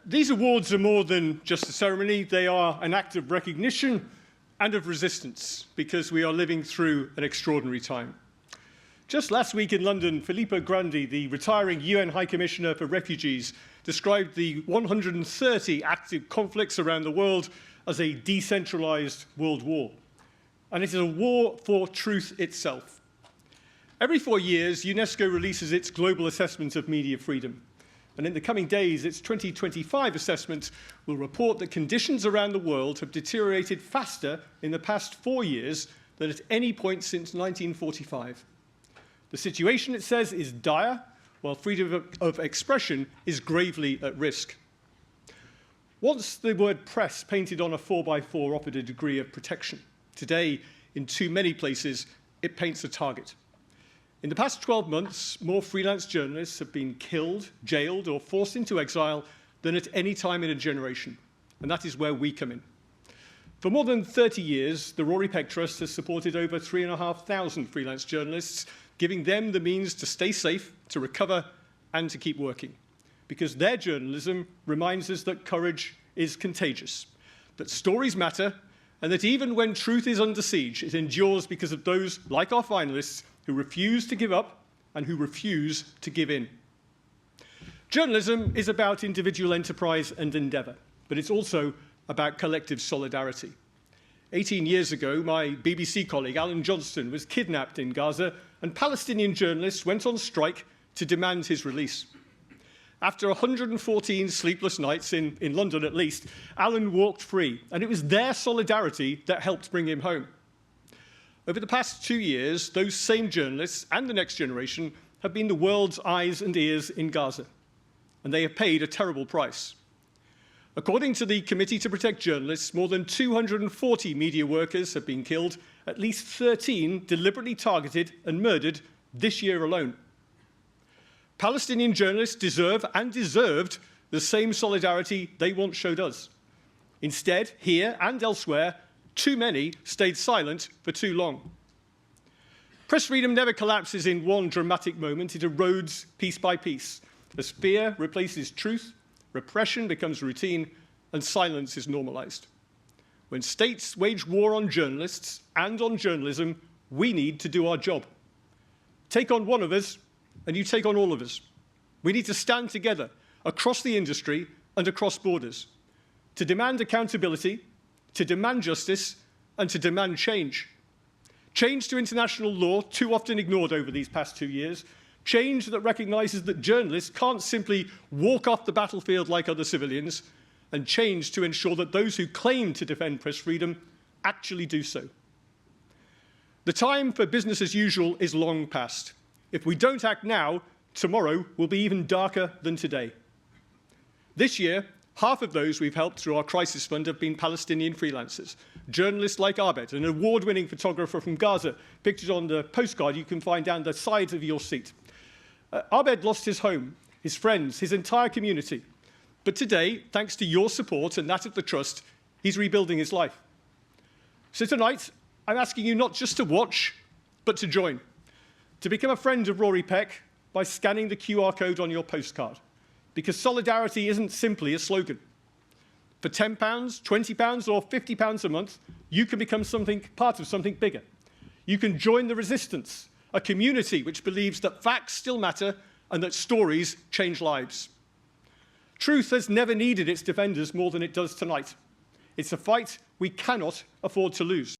These awards are more than just a ceremony. They are an act of recognition and of resistance, because we are living through an extraordinary time. Just last week in London, Filippo Grandi, the retiring UN High Commissioner for Refugees, described the 130 active conflicts around the world as a decentralized world war. And it is a war for truth itself. Every 4 years, UNESCO releases its global assessment of media freedom. And in the coming days, its 2025 assessment will report that conditions around the world have deteriorated faster in the past 4 years than at any point since 1945. The situation, it says, is dire, while freedom of expression is gravely at risk. Once the word press painted on a 4x4 offered a degree of protection. Today, in too many places, it paints a target. In the past 12 months, more freelance journalists have been killed, jailed, or forced into exile than at any time in a generation. And that is where we come in. For more than 30 years, the Rory Peck Trust has supported over 3,500 freelance journalists, giving them the means to stay safe, to recover, and to keep working. Because their journalism reminds us that courage is contagious, that stories matter, and that even when truth is under siege, it endures because of those, like our finalists, who refuse to give up and who refuse to give in. Journalism is about individual enterprise and endeavour, but it's also about collective solidarity. 18 years ago, my BBC colleague Alan Johnston was kidnapped in Gaza, and Palestinian journalists went on strike to demand his release. After 114 sleepless nights, in London at least, Alan walked free, and it was their solidarity that helped bring him home. Over the past 2 years, those same journalists and the next generation have been the world's eyes and ears in Gaza, and they have paid a terrible price. According to the Committee to Protect Journalists, more than 240 media workers have been killed, at least 13 deliberately targeted and murdered this year alone. Palestinian journalists deserve and deserved the same solidarity they once showed us. Instead, here and elsewhere, too many stayed silent for too long. Press freedom never collapses in one dramatic moment. It erodes piece by piece. As fear replaces truth, repression becomes routine, and silence is normalized. When states wage war on journalists and on journalism, we need to do our job. Take on one of us, and you take on all of us. We need to stand together across the industry and across borders to demand accountability, to demand justice, and to demand change. Change to international law, too often ignored over these past 2 years. Change that recognises that journalists can't simply walk off the battlefield like other civilians, and change to ensure that those who claim to defend press freedom actually do so. The time for business as usual is long past. If we don't act now, tomorrow will be even darker than today. This year, half of those we've helped through our crisis fund have been Palestinian freelancers. Journalists like Abed, an award-winning photographer from Gaza, pictured on the postcard you can find down the side of your seat. Abed lost his home, his friends, his entire community. But today, thanks to your support and that of the Trust, he's rebuilding his life. So tonight, I'm asking you not just to watch, but to join. To become a friend of Rory Peck by scanning the QR code on your postcard. Because solidarity isn't simply a slogan. For £10, £20, or £50 a month, you can become part of something bigger. You can join the resistance, a community which believes that facts still matter and that stories change lives. Truth has never needed its defenders more than it does tonight. It's a fight we cannot afford to lose.